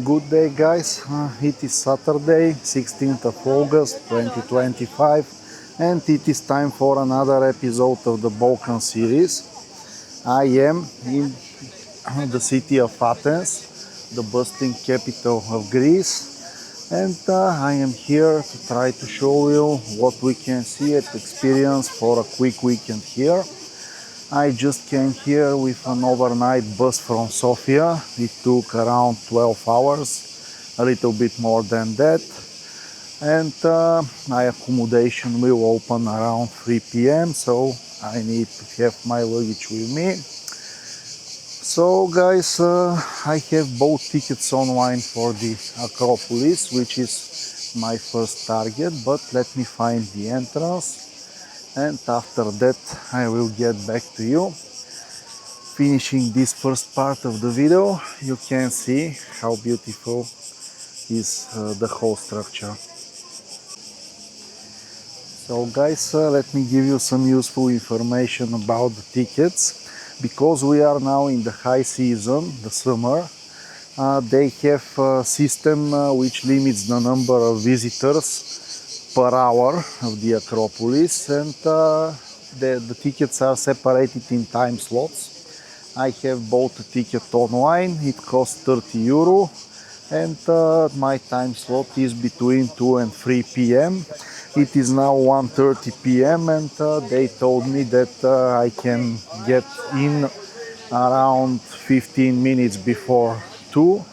Good day, guys. It is Saturday, 16th of August 2025, and it is time for another episode of the Balkan series. I am in the city of Athens, the bustling capital of Greece, and I am here to try to show you what we can see and experience for a quick weekend here. I just came here with an overnight bus from Sofia. It took around 12 hours, a little bit more than that. And my accommodation will open around 3 p.m. so I need to have my luggage with me. So guys, I have bought tickets online for the Acropolis, which is my first target, but let me find the entrance. And after that I will get back to you. Finishing this first part of the video, you can see how beautiful is the whole structure. So guys, let me give you some useful information about the tickets. Because we are now in the high season, the summer, they have a system which limits the number of visitors per hour of the Acropolis, and the tickets are separated in time slots. I have bought a ticket online, it costs 30 euro, and my time slot is between 2 and 3 p.m. It is now 1:30 p.m. and they told me that I can get in around 15 minutes before 2,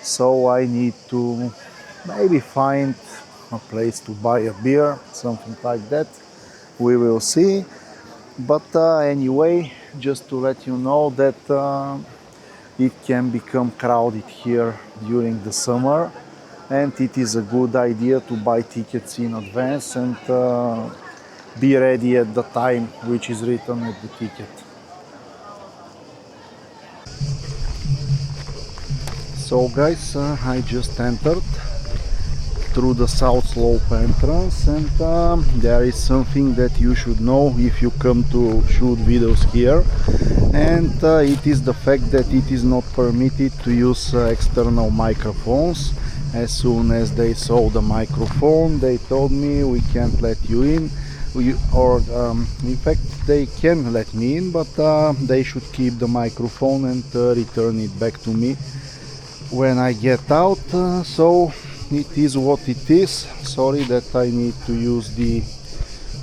so I need to maybe find a place to buy a beer, something like that. We will see. But anyway, just to let you know that it can become crowded here during the summer, and it is a good idea to buy tickets in advance and be ready at the time which is written at the ticket. So guys, I just entered through the south slope entrance, and there is something that you should know if you come to shoot videos here, and it is the fact that it is not permitted to use external microphones. As soon as they saw the microphone, they told me we can't let you in, in fact they can let me in, but they should keep the microphone and return it back to me when I get out. So it is what it is. Sorry that I need to use the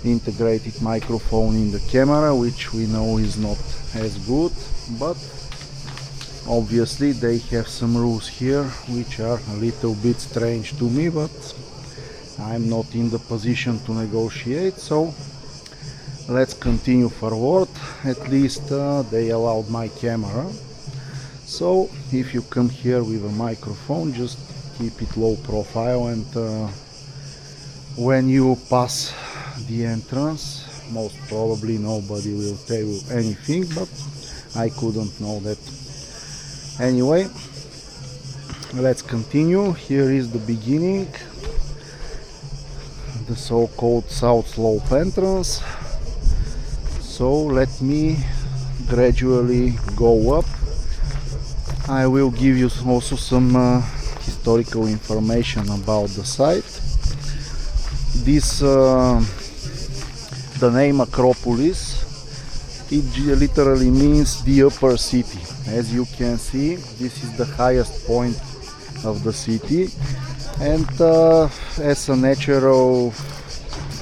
integrated microphone in the camera, which we know is not as good, but obviously they have some rules here which are a little bit strange to me, but I'm not in the position to negotiate, so let's continue forward. At least they allowed my camera. So if you come here with a microphone, just keep it low profile, and when you pass the entrance, most probably nobody will tell you anything, but I couldn't know that. Anyway, let's continue. Here is the beginning, the so-called south slope entrance. So let me gradually go up. I will give you also some historical information about the site. This the name Acropolis, it literally means the upper city. As you can see, this is the highest point of the city, and as a natural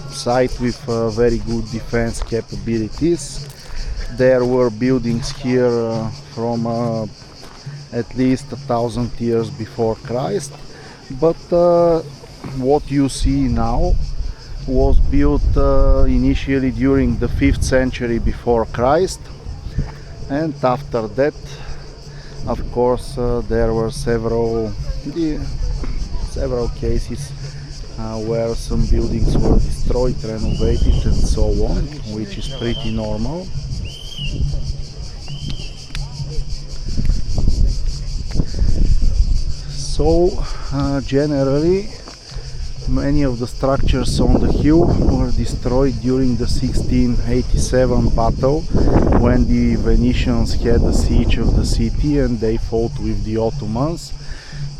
site with very good defense capabilities, there were buildings here from at least 1,000 years before Christ, but what you see now was built initially during the 5th century before Christ, and after that, of course, there were several cases where some buildings were destroyed, renovated, and so on, which is pretty normal. So generally many of the structures on the hill were destroyed during the 1687 battle, when the Venetians had a siege of the city and they fought with the Ottomans.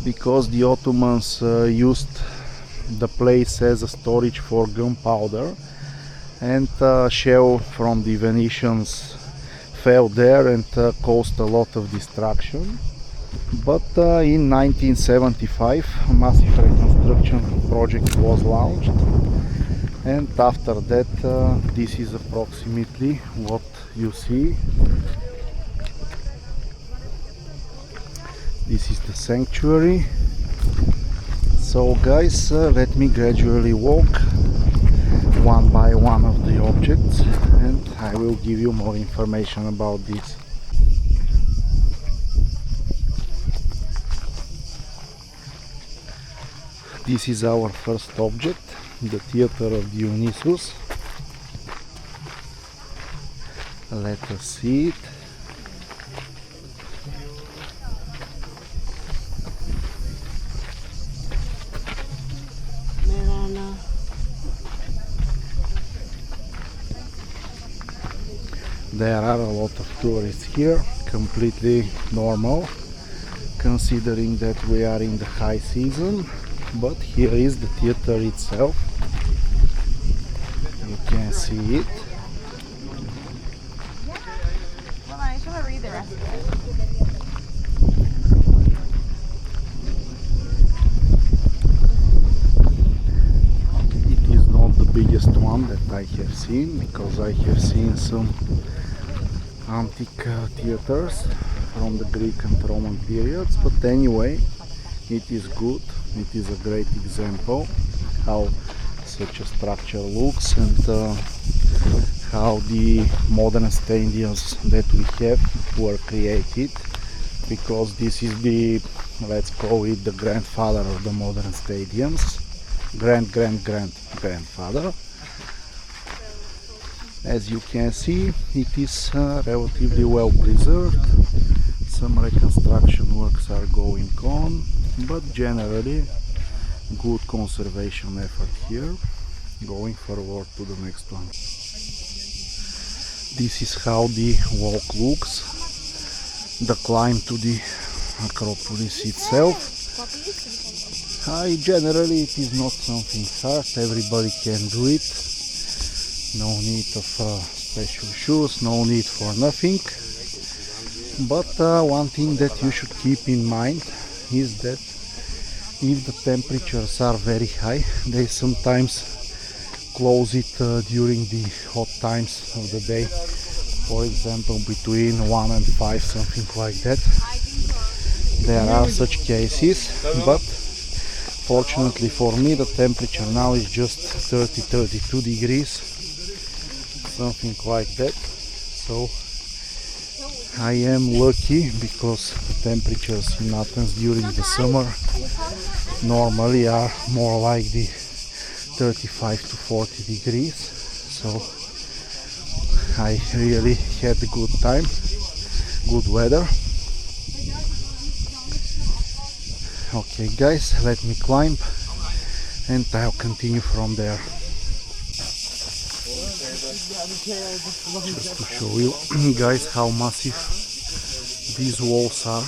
because the Ottomans used the place as a storage for gunpowder, and shell from the Venetians fell there and caused a lot of destruction. But in 1975 a massive reconstruction project was launched, and after that this is approximately what you see. This is the sanctuary. So guys, let me gradually walk one by one of the objects, and I will give you more information about this. This is our first object, the Theater of Dionysus. Let us see it. There are a lot of tourists here, completely normal, considering that we are in the high season. But here is the theater itself. You can see it. Well, I just want to read the rest of it. It is not the biggest one that I have seen, because I have seen some antique theaters from the Greek and Roman periods, but anyway, it is good. It is a great example how such a structure looks, and how the modern stadiums that we have were created, because this is the, let's call it, the grandfather of the modern stadiums, grandfather. As you can see, it is relatively well preserved. Some reconstruction works are going on, but generally good conservation effort here. Going forward to the next one. This is how the walk looks, the climb to the Acropolis itself. Generally it is not something hard, everybody can do it. No need of special shoes, no need for nothing. But one thing that you should keep in mind is that if the temperatures are very high, they sometimes close it during the hot times of the day. For example, between 1 and 5, something like that. There are such cases, but fortunately for me the temperature now is just 30-32 degrees, something like that. So I am lucky, because the temperatures in Athens during the summer normally are more like the 35 to 40 degrees. So I really had a good time, good weather. Okay guys, let me climb and I'll continue from there. Just to show you guys how massive these walls are.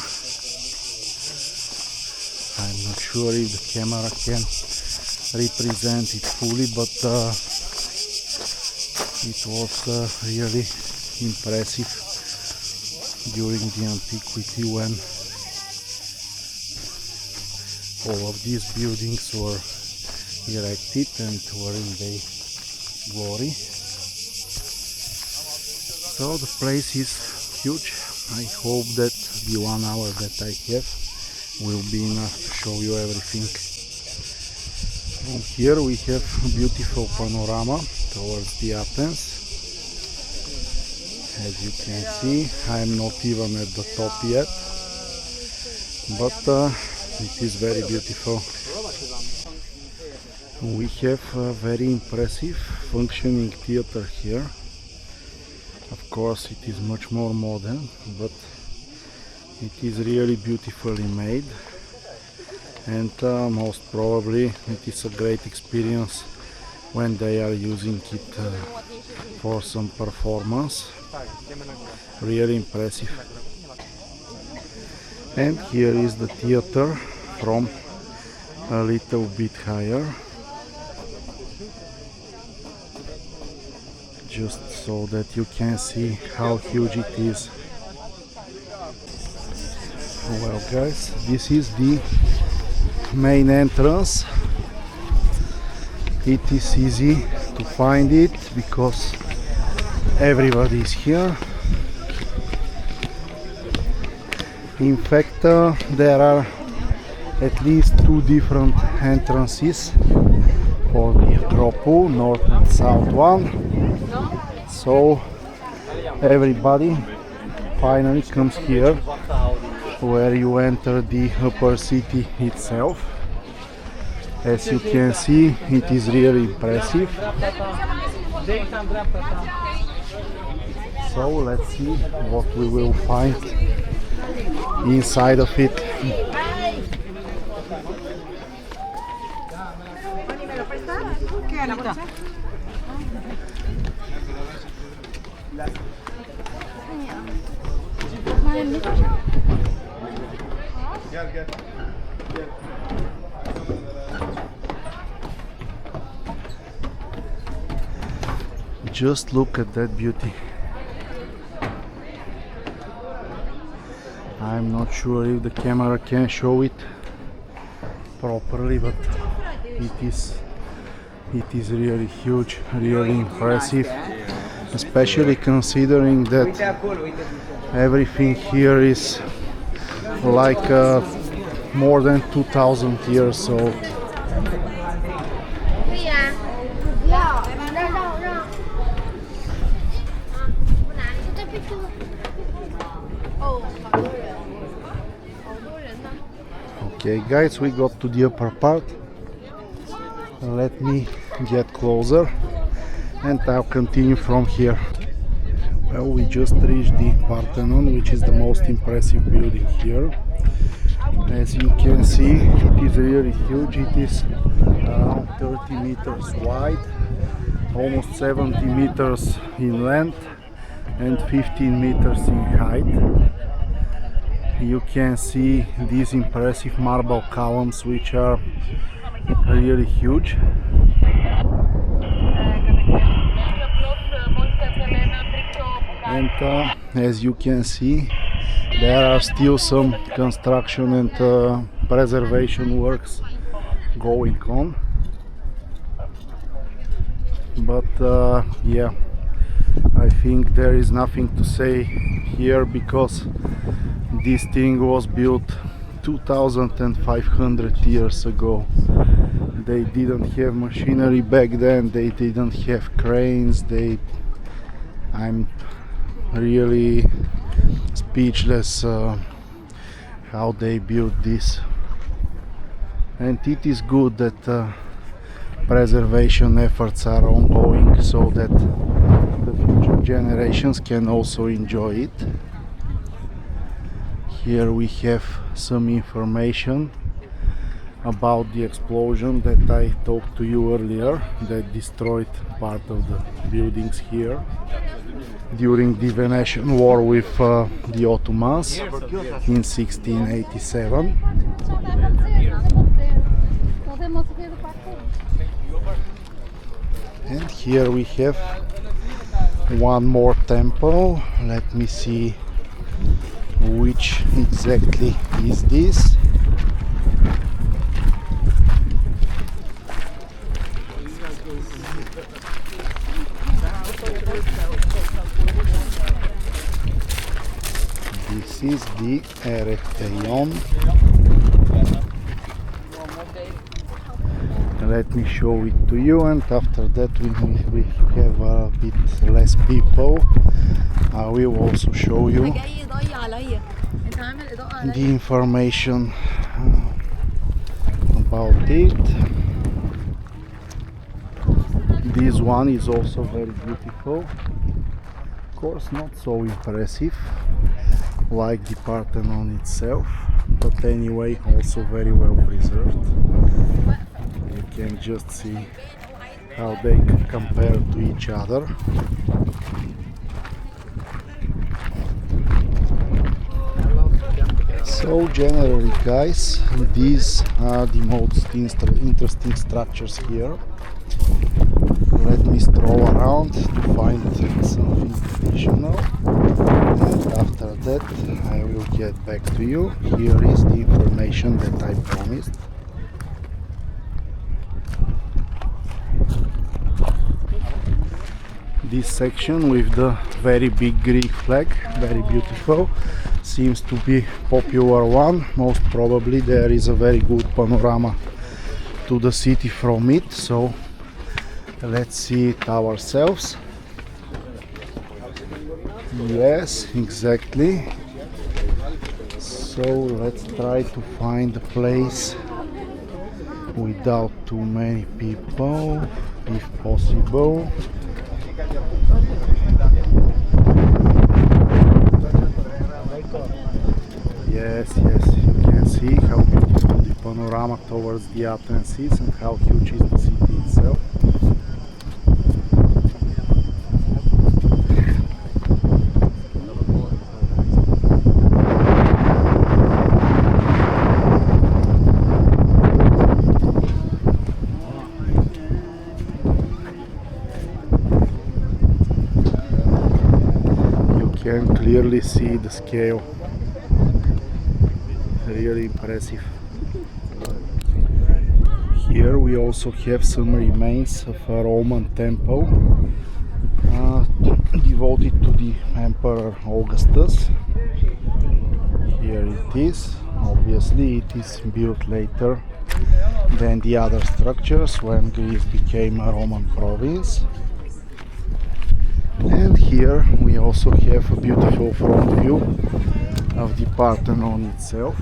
I'm not sure if the camera can represent it fully, but it was really impressive during the antiquity, when all of these buildings were erected and were in their glory. So the place is huge. I hope that the 1 hour that I have will be enough to show you everything. From here we have a beautiful panorama towards the Athens. As you can see, I am not even at the top yet, but it is very beautiful. We have a very impressive functioning theater here. Of course it is much more modern, but it is really beautifully made, and most probably it is a great experience when they are using it for some performance. Really impressive. And here is the theater from a little bit higher, just so that you can see how huge it is. Well guys, this is the main entrance. It is easy to find it because everybody is here. In fact, there are at least two different entrances for the Acropolis, north and south one. So everybody finally comes here, where you enter the upper city itself. As you can see, it is really impressive. So let's see what we will find inside of it. Just look at that beauty. I'm not sure if the camera can show it properly, but it is really huge, really impressive, especially considering that everything here is like more than 2000 years old. Okay guys, we got to the upper part. Let me get closer and I'll continue from here. Well, we just reached the Parthenon, which is the most impressive building here. As you can see, it is really huge. It is around 30 meters wide, almost 70 meters in length and 15 meters in height. You can see these impressive marble columns, which are really huge. And as you can see, there are still some construction and preservation works going on. But yeah, I think there is nothing to say here because this thing was built 2500 years ago. They didn't have machinery back then, they didn't have cranes. I'm really speechless how they built this. And it is good that preservation efforts are ongoing so that the future generations can also enjoy it. Here we have some information about the explosion that I talked to you earlier, that destroyed part of the buildings here during the Venetian War with the Ottomans in 1687. And here we have one more temple. Let me see which exactly is this. This is the Erechtheion. Let me show it to you, and after that we have a bit less people. I will also show you the information about it. This one is also very beautiful. Of course, not so impressive like the Parthenon itself, but anyway, also very well preserved. You can just see how they compare to each other. So So generally, guys, these are the most interesting structures here. Let me stroll around to find something additional, and after that I will get back to you. Here is the information that I promised. This section with the very big Greek flag, very beautiful, seems to be popular one. Most probably there is a very good panorama to the city from it, so let's see it ourselves. Yes, exactly. So let's try to find a place without too many people, if possible. Yes, you can see how beautiful the panorama towards the Athens is and how huge is the city itself. You can clearly see the scale. Really impressive. Here we also have some remains of a Roman temple devoted to the Emperor Augustus. Here it is. Obviously it is built later than the other structures when Greece became a Roman province. And here we also have a beautiful front view of the Parthenon itself.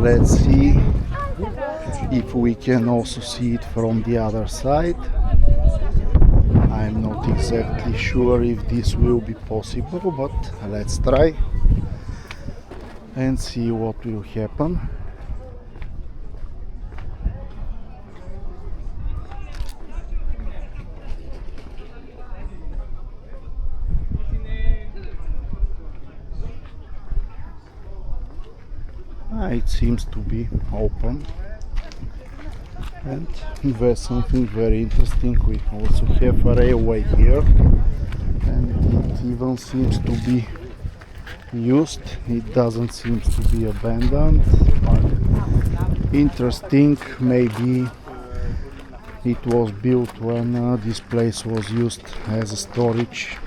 Let's see if we can also see it from the other side. I'm not exactly sure if this will be possible, but let's try and see what will happen. It seems to be open, and there's something very interesting. We also have a railway here, and it even seems to be used. It doesn't seem to be abandoned. Interesting, maybe it was built when this place was used as a storage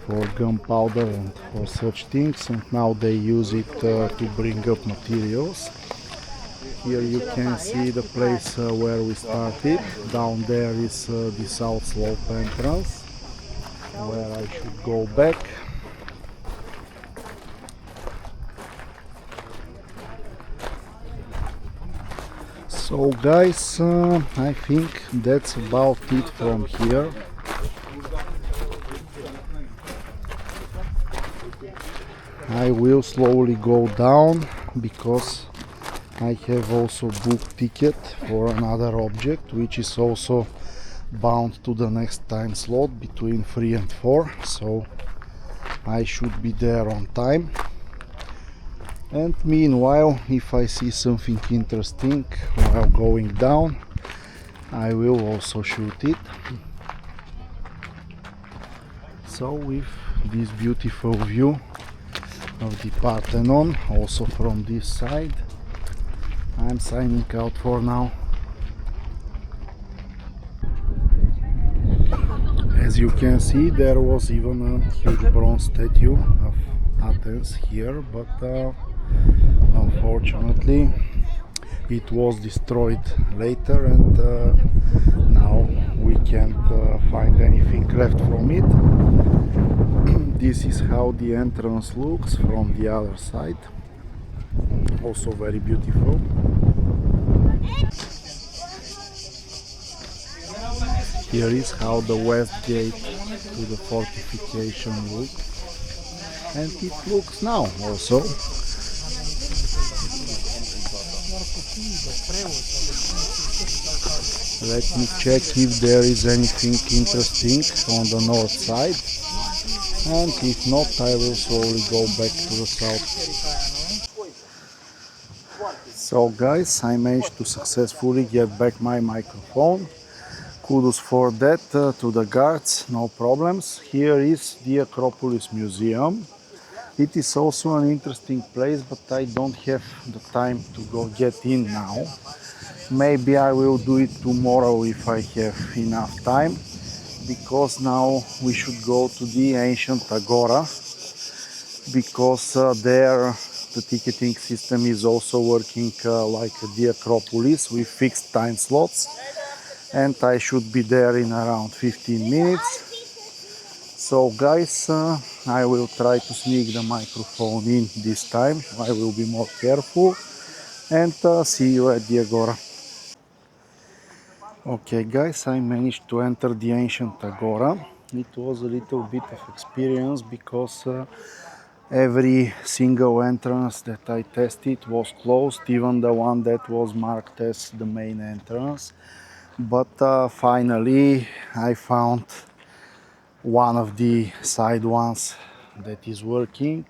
for gunpowder and for such things, and now they use it to bring up materials. Here you can see the place where we started. Down there is the south slope entrance, where I should go back. So guys, I think that's about it from here. I will slowly go down because I have also booked ticket for another object, which is also bound to the next time slot between 3 and 4, so I should be there on time. And meanwhile, if I see something interesting while going down, I will also shoot it. So with this beautiful view of the Parthenon, also from this side, I'm signing out for now. As you can see, there was even a huge bronze statue of Athens here, but unfortunately it was destroyed later, and now we can't find anything left from it. This is how the entrance looks from the other side, also very beautiful. Here is how the west gate to the fortification looks, and it looks now also. Let me check if there is anything interesting on the north side, and if not, I will slowly go back to the south. So guys, I managed to successfully get back my microphone. Kudos for that to the guards, no problems. Here is the Acropolis Museum. It is also an interesting place, but I don't have the time to go get in now. Maybe I will do it tomorrow if I have enough time, because now we should go to the ancient Agora, because there the ticketing system is also working like the Acropolis with fixed time slots, and I should be there in around 15 minutes. So guys, I will try to sneak the microphone in this time. I will be more careful, and see you at the Agora. Okay guys, I managed to enter the ancient Agora. It was a little bit of experience because every single entrance that I tested was closed, even the one that was marked as the main entrance. But finally I found one of the side ones that is working.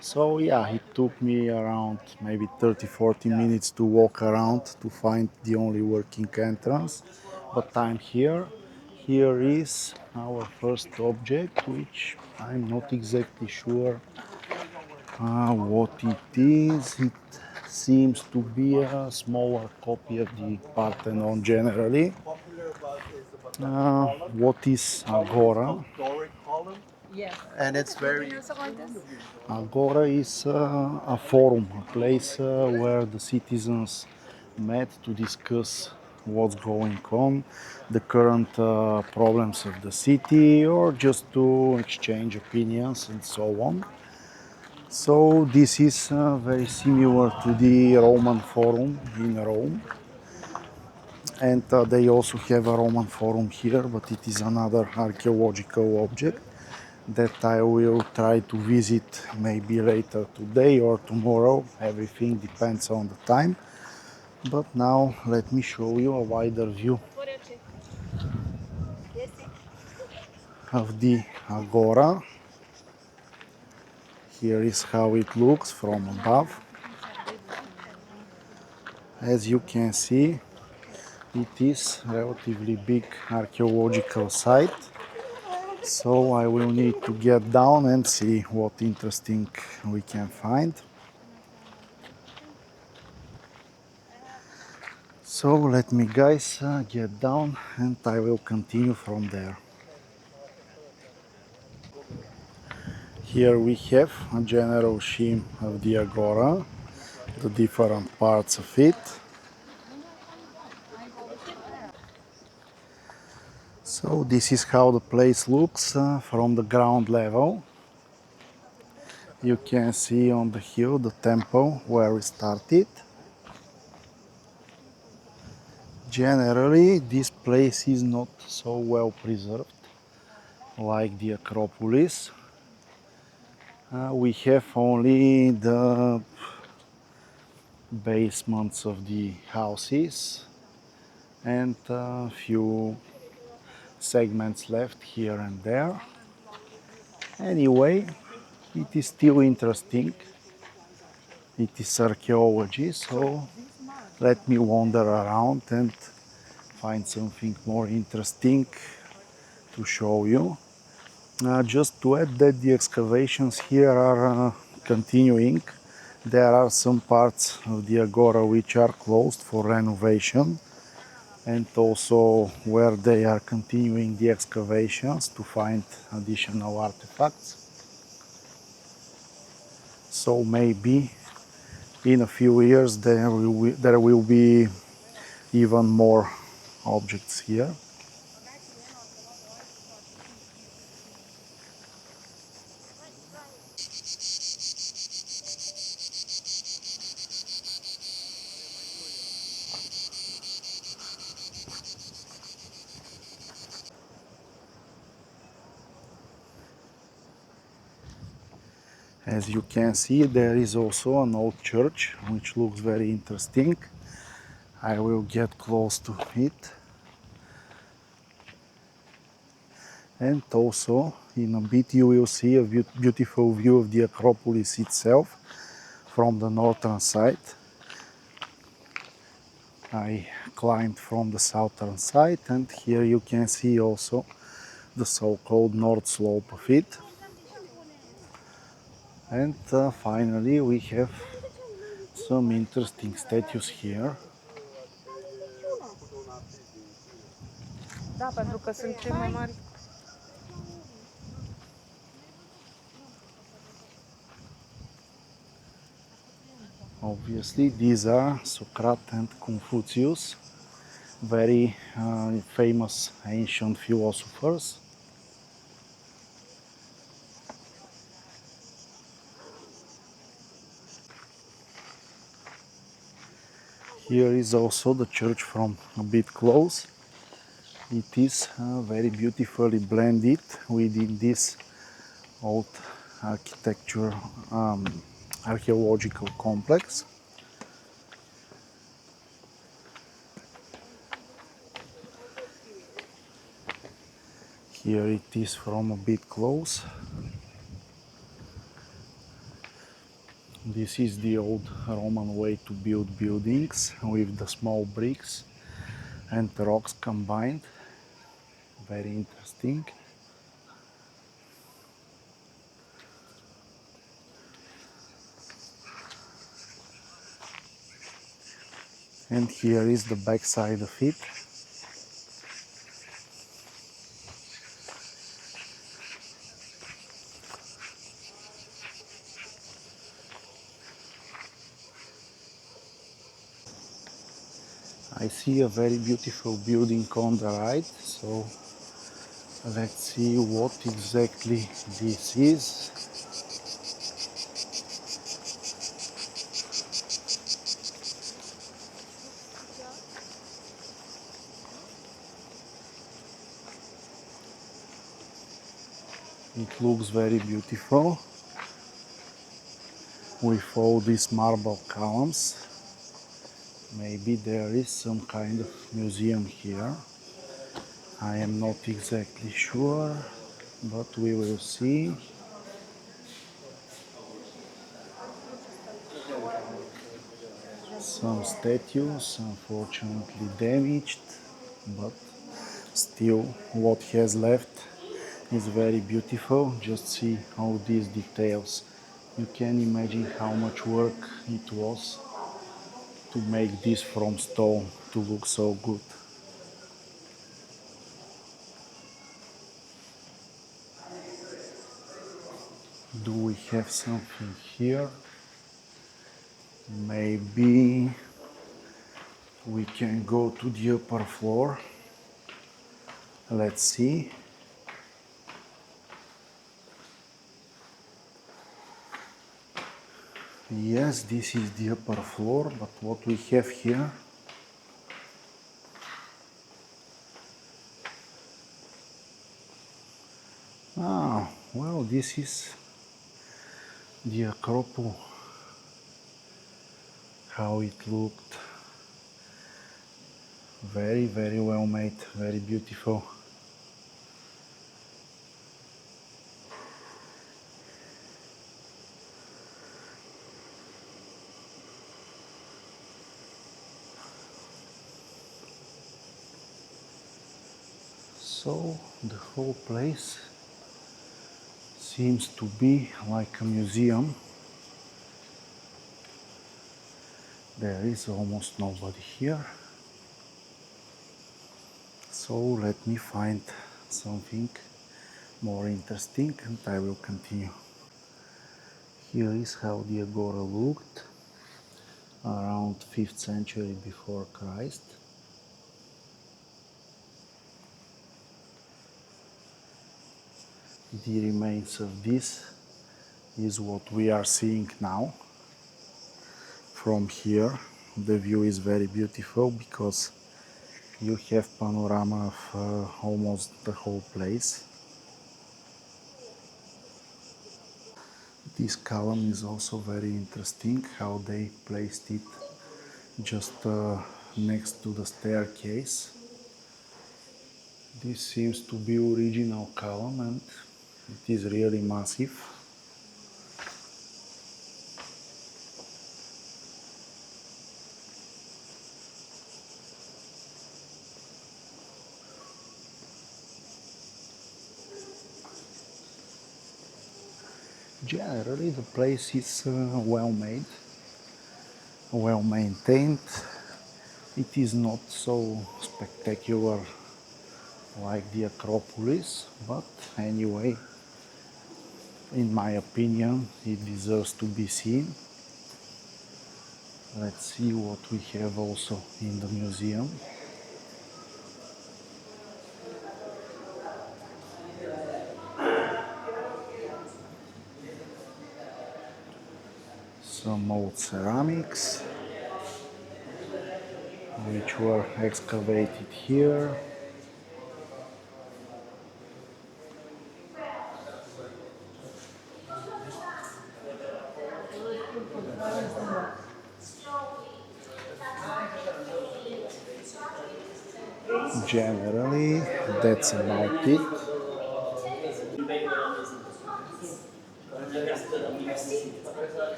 So yeah, it took me around maybe 30-40 minutes to walk around to find the only working entrance. But I'm here. Here is our first object, which I'm not exactly sure what it is. It seems to be a smaller copy of the Parthenon generally. What is Agora? And it's very Agora is a forum, a place where the citizens met to discuss what's going on, the current problems of the city, or just to exchange opinions and so on. So this is very similar to the Roman Forum in Rome, and they also have a Roman Forum here, but it is another archaeological object that I will try to visit maybe later today or tomorrow. Everything depends on the time. But now let me show you a wider view of the Agora. Here is how it looks from above. As you can see, it is a relatively big archaeological site. So I will need to get down and see what interesting we can find. So let me guys get down and I will continue from there. Here we have a general scheme of the Agora, the different parts of it. So this is how the place looks from the ground level. You can see on the hill the temple where we started. Generally, this place is not so well preserved like the Acropolis. We have only the basements of the houses and a few segments left here and there. Anyway, it is still interesting. It is archaeology, so let me wander around and find something more interesting to show you. Just to add that the excavations here are continuing. There are some parts of the Agora which are closed for renovation, and also where they are continuing the excavations to find additional artifacts. So maybe in a few years there will be even more objects here. As you can see, there is also an old church which looks very interesting. I will get close to it. And also in a bit you will see a beautiful view of the Acropolis itself from the northern side. I climbed from the southern side, and here you can see also the so-called north slope of it. And finally we have some interesting statues here. Da, pentru că sunt cei mai mari. Obviously these are Socrates and Confucius, very famous ancient philosophers. Here is also the church from a bit close. It is very beautifully blended within this old architecture archaeological complex. Here it is from a bit close. This is the old Roman way to build buildings with the small bricks and rocks combined. Very interesting. And here is the back side of it. I see a very beautiful building on the right, so let's see what exactly this is. It looks very beautiful with all these marble columns. Maybe there is some kind of museum here. I am not exactly sure, but we will see. Some statues, unfortunately damaged, but still what has left is very beautiful. Just see all these details. You can imagine how much work it was to make this from stone to look so good. Do we have something here? Maybe we can go to the upper floor. Let's see. Yes, this is the upper floor, but what we have here? Ah, well, this is the Acropolis, how it looked. Very, very well made, very beautiful. So the whole place seems to be like a museum. There is almost nobody here. So let me find something more interesting and I will continue. Here is how the Agora looked around 5th century before Christ. The remains of this is what we are seeing now. From here the view is very beautiful because you have panorama of almost the whole place. This column is also very interesting, how they placed it just next to the staircase. This seems to be original column and it is really massive. Generally the place is well made, well maintained. It is not so spectacular like the Acropolis, but anyway, in my opinion, it deserves to be seen. Let's see what we have also in the museum. Some old ceramics which were excavated here. Generally, that's about it.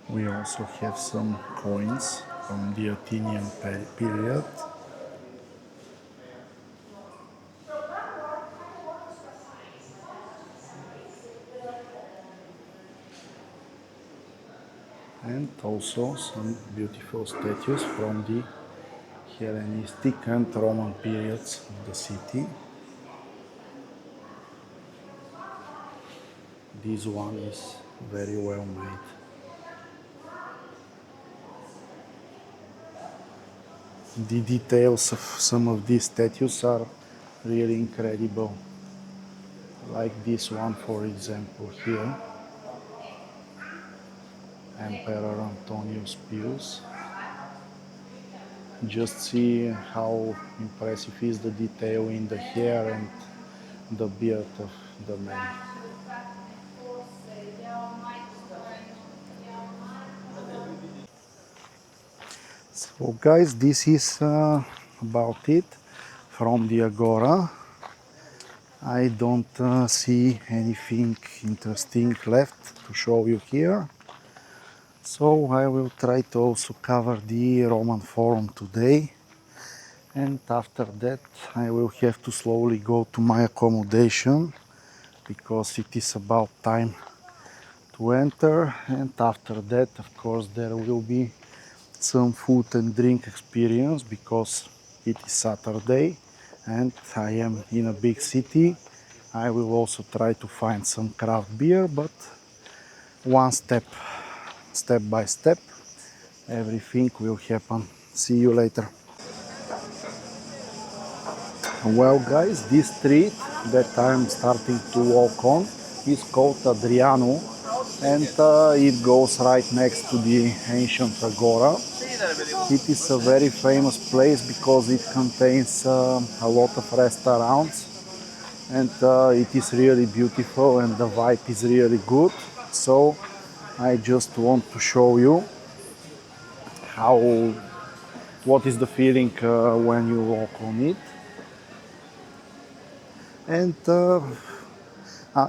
We also have some coins from the Athenian period. And also some beautiful statues from the Hellenistic and Roman periods of the city. This one is very well made. The details of some of these statues are really incredible. Like this one, for example, here. Emperor Antonius Pius. Just see how impressive is the detail in the hair and the beard of the man. So guys, this is about it from the Agora. I don't see anything interesting left to show you here. So I will try to also cover the Roman Forum today. And after that I will have to slowly go to my accommodation because it is about time to enter, and after that of course there will be some food and drink experience because it is Saturday and I am in a big city. I will also try to find some craft beer, but one step by step, everything will happen. See you later. Well guys, this street that I'm starting to walk on is called Adriano, and it goes right next to the ancient Agora. It is a very famous place because it contains a lot of restaurants, and it is really beautiful and the vibe is really good. So I just want to show you how what is the feeling when you walk on it. And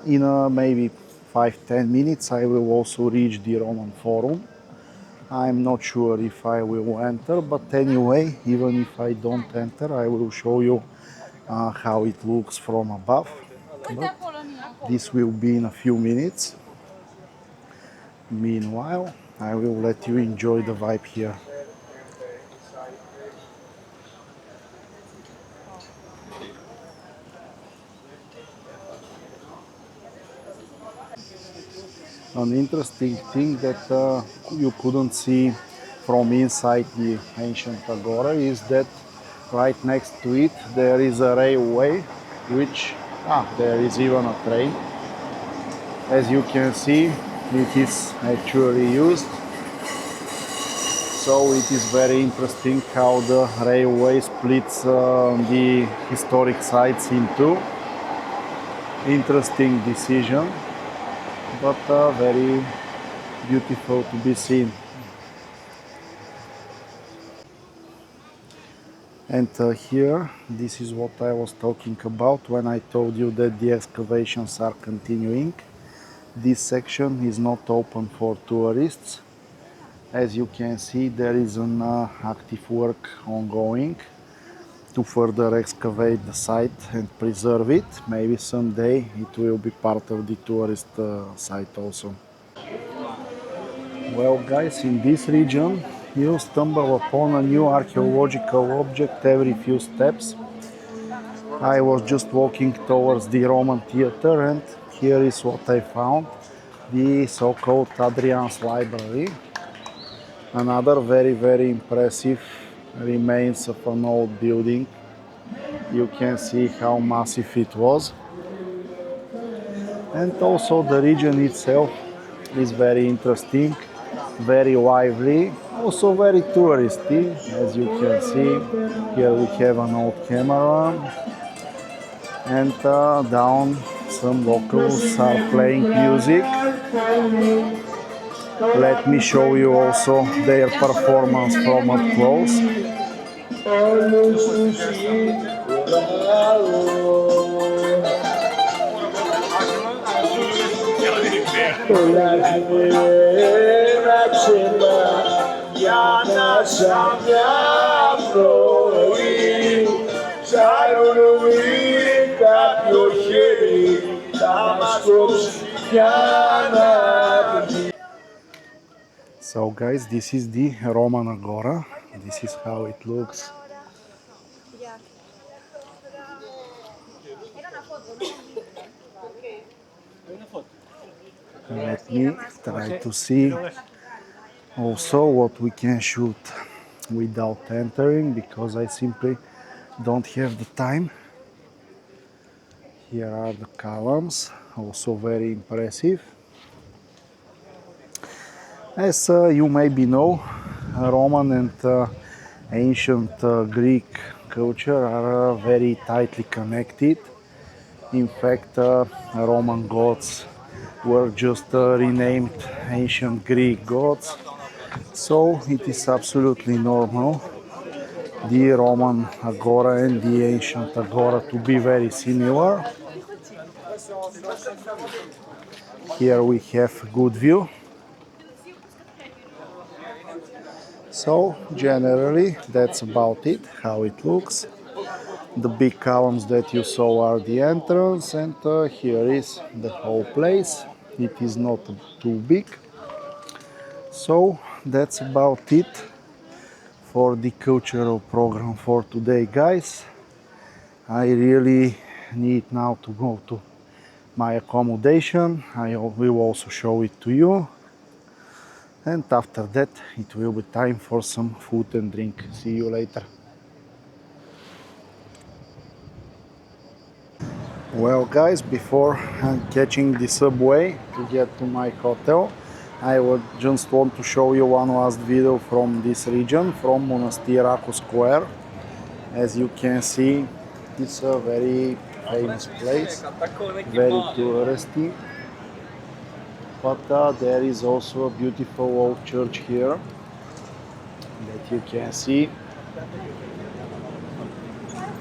in maybe 5-10 minutes I will also reach the Roman Forum. I'm not sure if I will enter, but anyway, even if I don't enter, I will show you how it looks from above. But this will be in a few minutes. Meanwhile, I will let you enjoy the vibe here. An interesting thing that you couldn't see from inside the ancient Agora is that right next to it there is a railway, which there is even a train. As you can see, it is actually used. So it is very interesting how the railway splits the historic sites into. Interesting decision, but very beautiful to be seen. And here, this is what I was talking about when I told you that the excavations are continuing. This section is not open for tourists. As you can see, there is an active work ongoing to further excavate the site and preserve it. Maybe someday it will be part of the tourist site also. Well guys, in this region you stumble upon a new archaeological object every few steps. I was just walking towards the Roman theater and here is what I found. The so-called Hadrian's Library. Another very impressive remains of an old building. You can see how massive it was. And also the region itself is very interesting, very lively, also very touristy. As you can see, here we have an old camera, and down some locals are playing music. Let me show you also their performance from up close. So guys, this is the Roman Agora. This is how it looks. Let me try to see also what we can shoot without entering, because I simply don't have the time. Here are the columns, also very impressive. As you maybe know, Roman and ancient Greek culture are very tightly connected. In fact, Roman gods were just renamed ancient Greek gods, so it is absolutely normal the Roman Agora and the ancient Agora to be very similar. Here we have a good view. So generally that's about it, how it looks. The big columns that you saw are the entrance, and here is the whole place. It is not too big. So that's about it for the cultural program for today, guys. I really need now to go to my accommodation. I will also show it to you. And after that it will be time for some food and drink. See you later. Well guys, before catching the subway to get to my hotel, I would just want to show you one last video from this region, from Monastiraku Square. As you can see, it's a very famous place, very touristy. But there is also a beautiful old church here that you can see.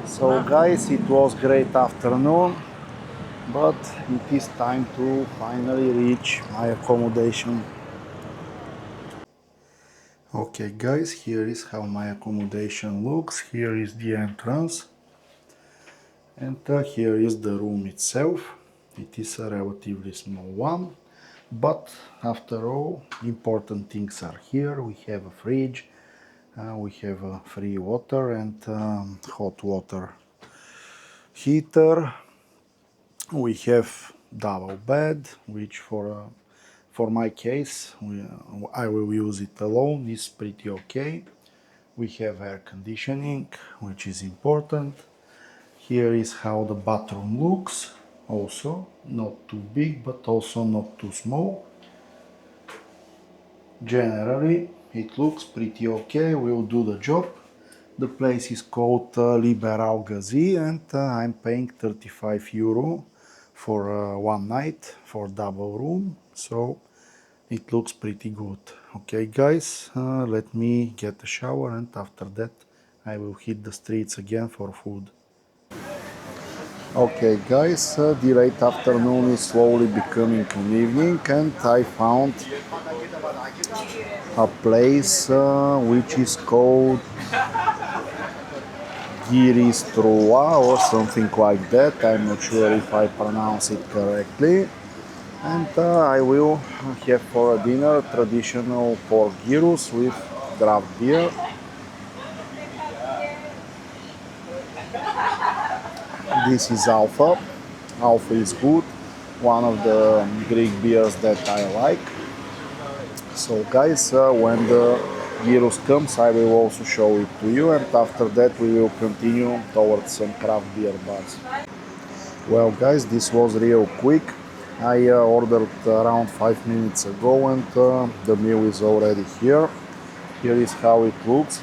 So guys, it was great afternoon, but it is time to finally reach my accommodation. Okay guys, here is how my accommodation looks. Here is the entrance, and here is the room itself. It is a relatively small one, but after all, important things are here. We have a fridge, we have free water and hot water heater. We have double bed, which for my case, I will use it alone, is pretty okay. We have air conditioning, which is important. Here is how the bathroom looks, also not too big but also not too small. Generally it looks pretty okay, will do the job. The place is called Liberal Gazi, and I'm paying 35 euro for one night for double room, so it looks pretty good. Okay guys, let me get a shower and after that I will hit the streets again for food. Okay guys, the late afternoon is slowly becoming an evening and I found a place which is called Giristrua or something like that. I'm not sure if I pronounce it correctly. And I will have for a dinner traditional pork gyros with draft beer. This is Alpha. Alpha is good, one of the Greek beers that I like. So guys, when the gyros comes, I will also show it to you, and after that we will continue towards some craft beer bars. Well guys, this was real quick. I ordered around 5 minutes ago and the meal is already here. Here is how it looks.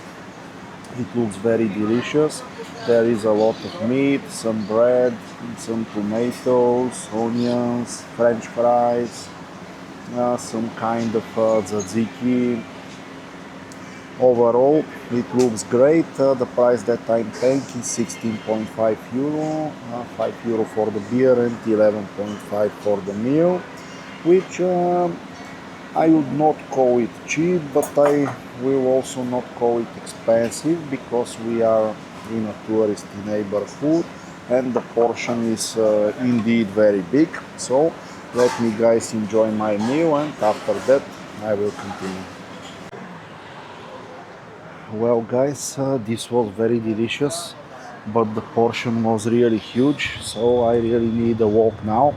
It looks very delicious. There is a lot of meat, some bread, some tomatoes, onions, French fries, some kind of tzatziki. Overall, it looks great. The price that I'm paying is 16.5 euro, 5 euro for the beer and 11.5 for the meal, which I would not call it cheap, but I will also not call it expensive because we are in a tourist neighborhood and the portion is indeed very big. So let me guys enjoy my meal and after that I will continue. Well guys, this was very delicious, but the portion was really huge, so I really need a walk now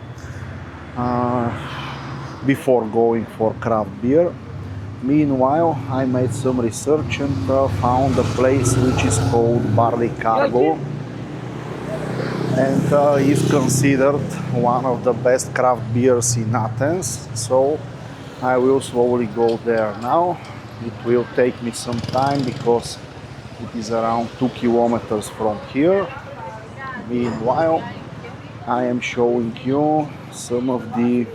before going for craft beer. Meanwhile, I made some research and found a place which is called Barley Cargo and is considered one of the best craft beers in Athens. So I will slowly go there now. It will take me some time because it is around 2 kilometers from here. Meanwhile, I am showing you some of the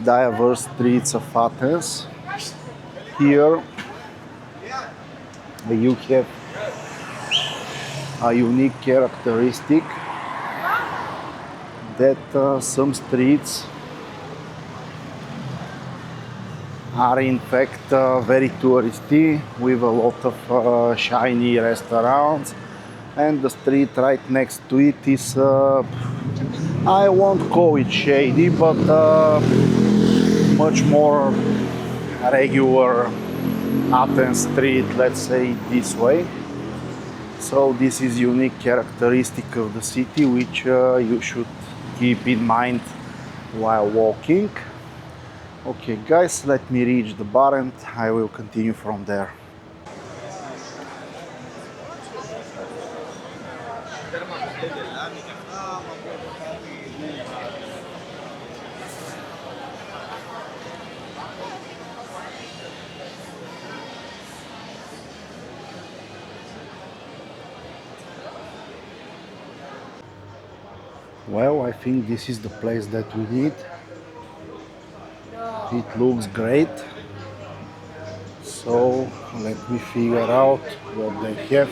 diverse streets of Athens. Here you have a unique characteristic that some streets are in fact very touristy with a lot of shiny restaurants, and the street right next to it is I won't call it shady, but much more regular Athens street, let's say it this way. So this is unique characteristic of the city which you should keep in mind while walking. Okay guys, let me reach the bar and I will continue from there. Well, I think this is the place that we need. It looks great. So let me figure out what they have,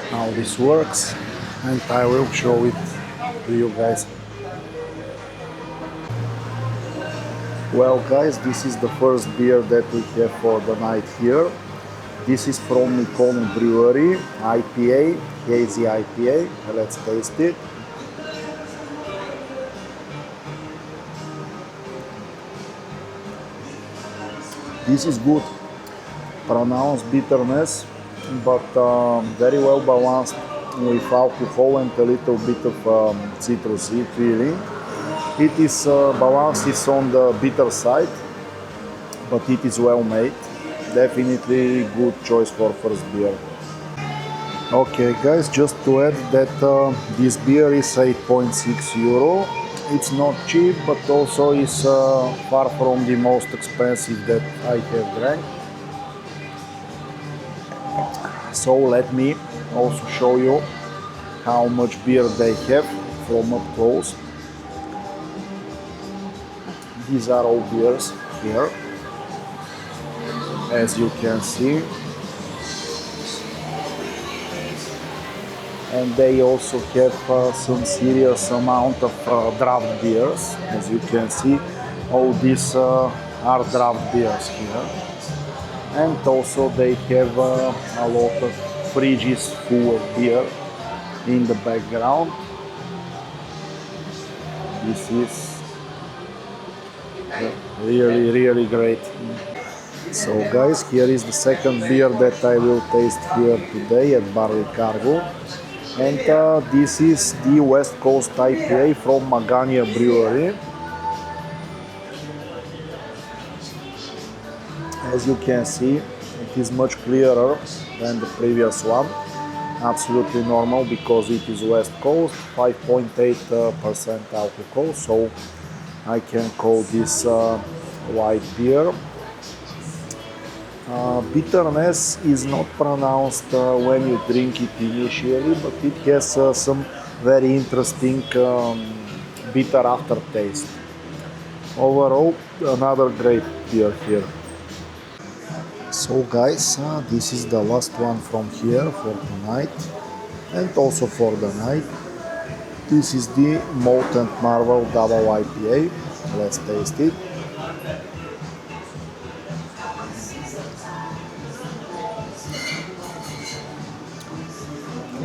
how this works, and I will show it to you guys. Well guys, this is the first beer that we have for the night here. This is from Mykonos Brewery, IPA, hazy IPA. Let's taste it. This is good, pronounced bitterness, but very well balanced with alcohol and a little bit of citrusy feeling. It is balanced, it's on the bitter side, but it is well made. Definitely good choice for first beer. Okay guys, just to add that this beer is 8.6 euro. It's not cheap, but also is far from the most expensive that I have drank. So let me also show you how much beer they have from up close. These are all beers here, as you can see. and they also have some serious amount of draft beers. As you can see, all these are draft beers here, and also they have a lot of fridges full of beer in the background. This is really great. So guys, here is the second beer that I will taste here today at Barley Cargo, and this is the West Coast IPA from Magania Brewery. As you can see, it is much clearer than the previous one. Absolutely normal because it is West Coast, 5.8% alcohol, so I can call this white beer. Bitterness is not pronounced when you drink it initially, but it has some very interesting bitter aftertaste. Overall, another great beer here. So guys, this is the last one from here for tonight and also for the night. This is the Malt and Marvel Double IPA. Let's taste it.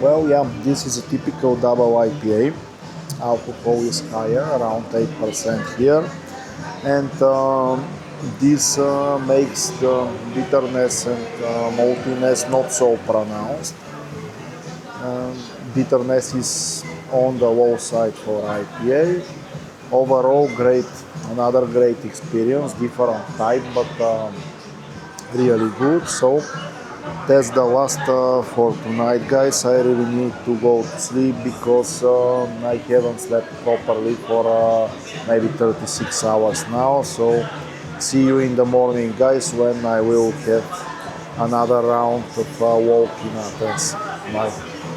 Well, yeah, this is a typical double IPA. Alcohol is higher, around 8% here, and this makes the bitterness and maltiness not so pronounced. Bitterness is on the low side for IPA. Overall, great, another great experience, different type, but really good. So that's the last for tonight, guys. I really need to go to sleep because I haven't slept properly for maybe 36 hours now. So see you in the morning, guys, when I will have another round of walk in Athens. Bye.